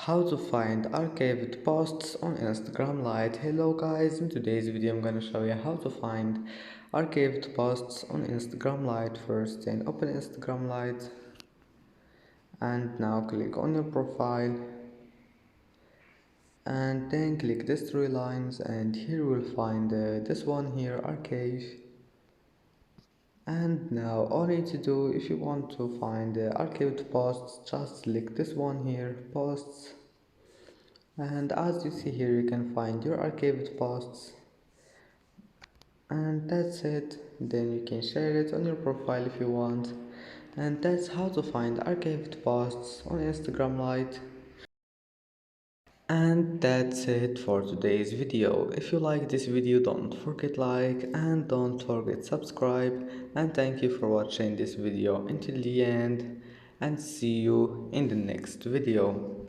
How to find archived posts on Instagram Lite. Hello guys, in today's video I'm gonna show you how to find archived posts on Instagram Lite. First, then open Instagram Lite and now click on your profile and then click these three lines, and here you will find this one here, archive. And now all you need to do, if you want to find the archived posts, just click this one here, posts, and as you see here you can find your archived posts, and that's it. Then you can share it on your profile if you want, and that's how to find archived posts on Instagram Lite. And that's it for today's video. If you like this video, don't forget like and don't forget subscribe, and thank you for watching this video until the end, and see you in the next video.